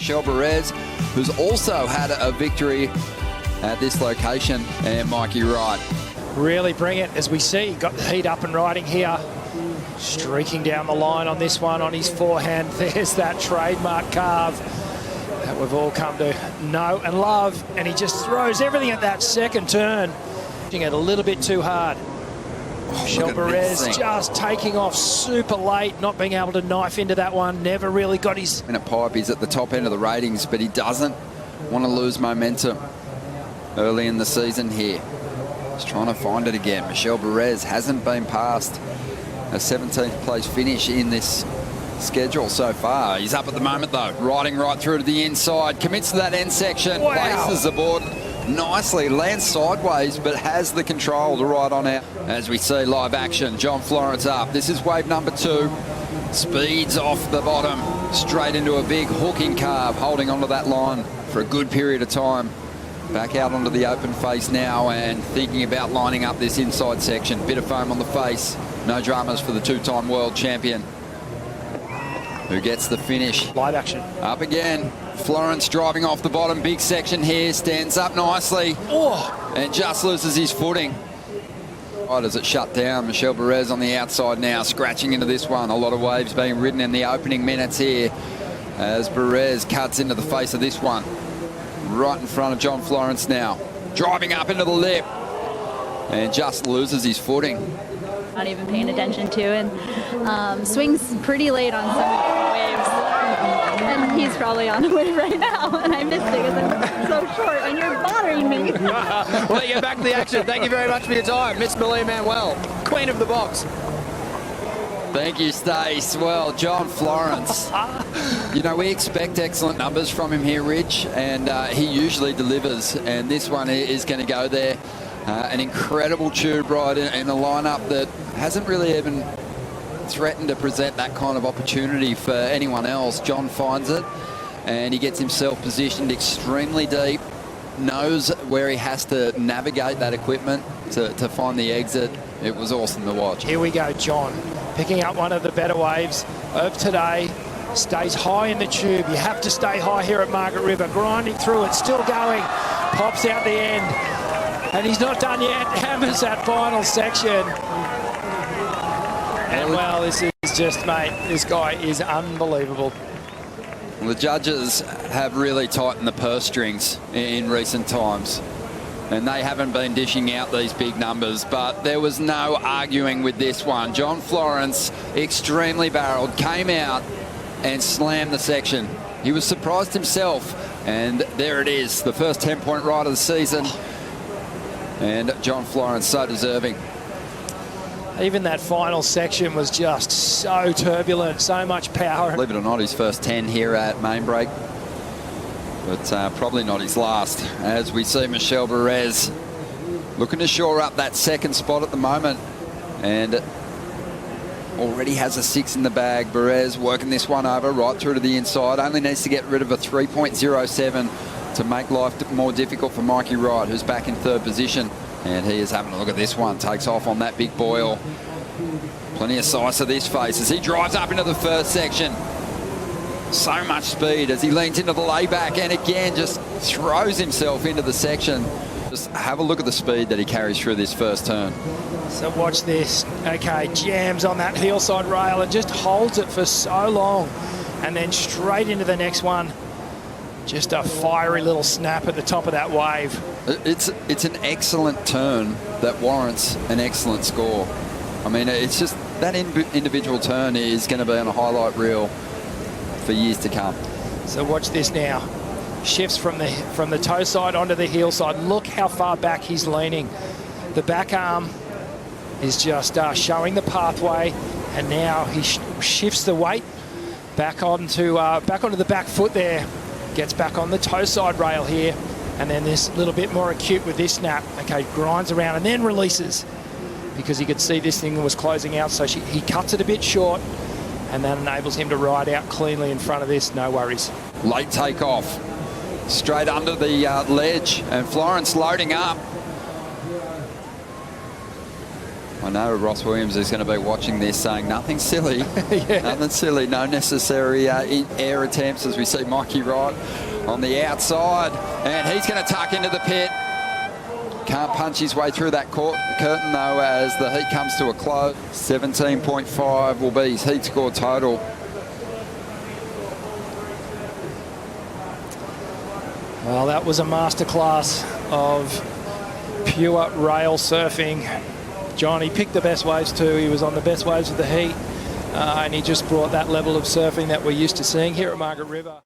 Michel Bourez, who's also had a victory at this location, and Mikey Wright. Really bring it, as we see, got the heat up and riding here. Streaking down the line on this one on his forehand. There's that trademark carve that we've all come to know and love. And he just throws everything at that second turn. Hitting it a little bit too hard. Michel Bourez just taking off super late, not being able to knife into that one. Never really got his... In a pipe, he's at the top end of the ratings, but he doesn't want to lose momentum early in the season here. He's trying to find it again. Michel Bourez hasn't been past a 17th place finish in this schedule so far. He's up at the moment though, riding right through to the inside, commits to that end section, places the board nicely, lands sideways, but has the control to ride on out. As we see live action, John Florence up. This is wave number 2. Speeds off the bottom, straight into a big hooking carve, holding onto that line for a good period of time. Back out onto the open face now and thinking about lining up this inside section. Bit of foam on the face. No dramas for the two-time world champion, who gets the finish. Live action. Up again. Florence driving off the bottom. Big section here. Stands up nicely. Oh. And just loses his footing. Right as it shut down. Michel Bourez on the outside now, scratching into this one. A lot of waves being ridden in the opening minutes here as Bourez cuts into the face of this one. Right in front of John Florence now. Driving up into the lip. And just loses his footing. Not even paying attention to, and swings pretty late on some of the waves. And he's probably on the wave right now, and I missed it because I'm so short, and you're bothering me. Well, get back to the action. Thank you very much for your time, Miss Millie Manuel, Queen of the Box. Thank you, Stace. Well, John Florence, you know, we expect excellent numbers from him here, Rich, and he usually delivers, and this one is going to go there. An incredible tube ride in a lineup that hasn't really even threatened to present that kind of opportunity for anyone else. John finds it, and he gets himself positioned extremely deep, knows where he has to navigate that equipment to find the exit. It was awesome to watch. Here we go, John, picking up one of the better waves of today. Stays high in the tube. You have to stay high here at Margaret River. Grinding through it, still going. Pops out the end. And he's not done yet. Hammers that final section. And well, this is just, mate, this guy is unbelievable. Well, the judges have really tightened the purse strings in recent times, and they haven't been dishing out these big numbers, but there was no arguing with this one. John Florence, extremely barreled, came out and slammed the section. He was surprised himself, and there it is, the first 10-point ride of the season. And John Florence so deserving. Even that final section was just so turbulent, so much power. Believe it or not, his first 10 here at Main Break, but probably not his last, as we see Michel Bourez looking to shore up that second spot at the moment, and already has a 6 in the bag. Bourez working this one over right through to the inside, only needs to get rid of a 3.07 to make life more difficult for Mikey Wright, who's back in third position. And he is having a look at this one. Takes off on that big boil. Plenty of size to this face as he drives up into the first section. So much speed as he leans into the layback and again just throws himself into the section. Just have a look at the speed that he carries through this first turn. So watch this. Okay, jams on that heel side rail and just holds it for so long. And then straight into the next one. Just a fiery little snap at the top of that wave. It's an excellent turn that warrants an excellent score. I mean, it's just that individual turn is going to be on a highlight reel for years to come. So watch this now. Shifts from the toe side onto the heel side. Look how far back he's leaning. The back arm is just showing the pathway, and now he shifts the weight back onto the back foot there. Gets back on the toe side rail here, and then this little bit more acute with this snap. Okay, grinds around and then releases because he could see this thing was closing out, so he cuts it a bit short, and that enables him to ride out cleanly in front of this, no worries. Late takeoff, straight under the ledge, and Florence loading up. I know Ross Williams is going to be watching this saying nothing silly, nothing silly, no necessary air attempts as we see Mikey Wright on the outside, and he's going to tuck into the pit. Can't punch his way through that curtain though as the heat comes to a close. 17.5 will be his heat score total. Well, that was a masterclass of pure rail surfing. John, he picked the best waves too. He was on the best waves of the heat, and he just brought that level of surfing that we're used to seeing here at Margaret River.